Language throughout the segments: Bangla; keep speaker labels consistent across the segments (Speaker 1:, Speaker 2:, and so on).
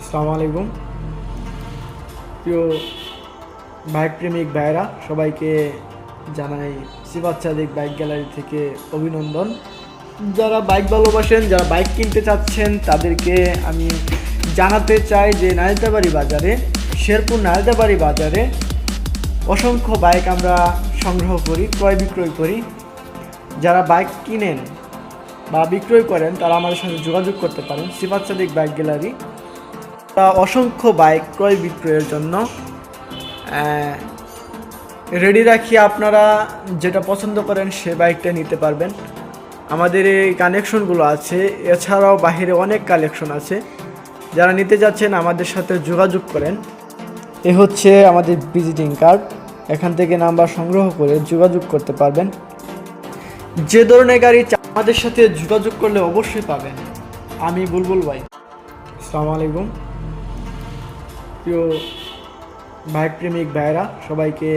Speaker 1: আসসালামু আলাইকুম প্রিয় বাইক প্রেমিক ভাইরা সবাইকে জানাই সিফাত সাদিক বাইক গ্যালারি থেকে অভিনন্দন। যারা বাইক ভালোবাসেন, যারা বাইক কিনতে চাচ্ছেন তাদেরকে আমি জানাতে চাই যে নালিতাবাড়ি বাজারে, শেরপুর নালিতাবাড়ি বাজারে অসংখ্য বাইক আমরা সংগ্রহ করি, ক্রয় বিক্রয় করি। যারা বাইক কিনেন বা বিক্রয় করেন তারা আমাদের সাথে যোগাযোগ করতে পারেন। সিফাত সাদিক বাইক গ্যালারি অসংখ্য বাইক ক্রয় বিক্রয়ের জন্য রেডি রাখি। আপনারা যেটা পছন্দ করেন সে বাইকটা নিতে পারবেন। আমাদের এই কানেকশনগুলো আছে, এছাড়াও বাহিরে অনেক কালেকশন আছে। যারা নিতে যাচ্ছেন আমাদের সাথে যোগাযোগ করেন। এ হচ্ছে আমাদের ভিজিটিং কার্ড, এখান থেকে নাম্বার সংগ্রহ করে যোগাযোগ করতে পারবেন। যে ধরনের গাড়ি আমাদের সাথে যোগাযোগ করলে অবশ্যই পাবেন। আমি বুলবুল ভাই। আসসালামু আলাইকুম প্রিয় বাইক প্রেমিক ভাইরা সবাইকে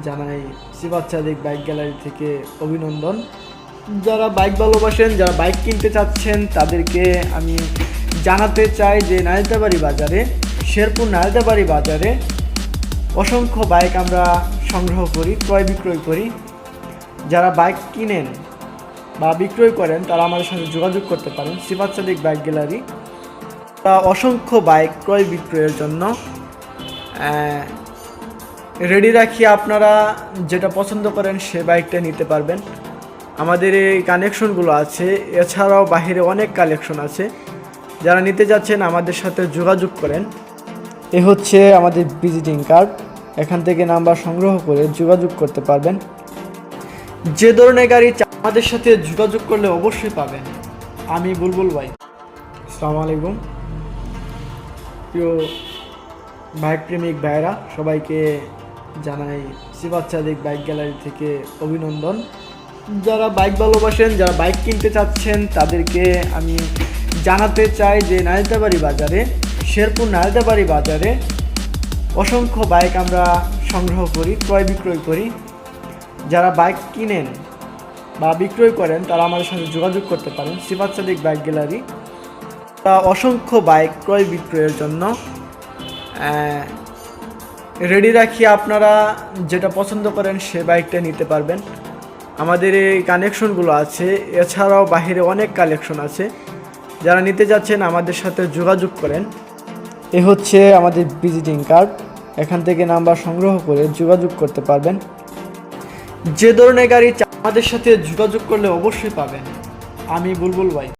Speaker 1: জানাই সিফাত সাদিক বাইক গ্যালারি থেকে অভিনন্দন। যারা বাইক ভালোবাসেন, যারা বাইক কিনতে চাচ্ছেন তাদেরকে আমি জানাতে চাই যে নালিতাবাড়ি বাজারে, শেরপুর নালিতাবাড়ি বাজারে অসংখ্য বাইক আমরা সংগ্রহ করি, ক্রয় বিক্রয় করি। যারা বাইক কিনেন বা বিক্রয় করেন তারা আমাদের সাথে যোগাযোগ করতে পারেন। সিফাত সাদিক বাইক গ্যালারি অসংখ্য বাইক ক্রয় বিক্রয়ের জন্য রেডি রাখি। আপনারা যেটা পছন্দ করেন সে বাইকটা নিতে পারবেন। আমাদের এই কানেকশনগুলো আছে, এছাড়াও বাহিরে অনেক কালেকশন আছে। যারা নিতে যাচ্ছেন আমাদের সাথে যোগাযোগ করেন। এ হচ্ছে আমাদের ভিজিটিং কার্ড, এখান থেকে নাম্বার সংগ্রহ করে যোগাযোগ করতে পারবেন। যে ধরনের গাড়ি আমাদের সাথে যোগাযোগ করলে অবশ্যই পাবেন। আমি বুলবুল ভাই। আসসালামু আলাইকুম প্রিয় বাইক প্রেমিক ভাইরা সবাইকে জানাই সিফাত সাদিক বাইক গ্যালারি থেকে অভিনন্দন। যারা বাইক ভালোবাসেন, যারা বাইক কিনতে চাচ্ছেন তাদেরকে আমি জানাতে চাই যে নালিতাবাড়ি বাজারে, শেরপুর নালিতাবাড়ি বাজারে অসংখ্য বাইক আমরা সংগ্রহ করি, ক্রয় বিক্রয় করি। যারা বাইক কিনেন বা বিক্রয় করেন তারা আমাদের সাথে যোগাযোগ করতে পারেন। সিফাত সাদিক বাইক গ্যালারি অসংখ্য বাইক ক্রয় বিক্রয়ের জন্য রেডি রাখি। আপনারা যেটা পছন্দ করেন সে বাইকটা নিতে পারবেন। আমাদের এই কানেকশনগুলো আছে, এছাড়াও বাহিরে অনেক কালেকশন আছে। যারা নিতে যাচ্ছেন আমাদের সাথে যোগাযোগ করেন। এ হচ্ছে আমাদের ভিজিটিং কার্ড, এখান থেকে নাম্বার সংগ্রহ করে যোগাযোগ করতে পারবেন। যে ধরনের গাড়ি আমাদের সাথে যোগাযোগ করলে অবশ্যই পাবেন। আমি বুলবুল ভাই।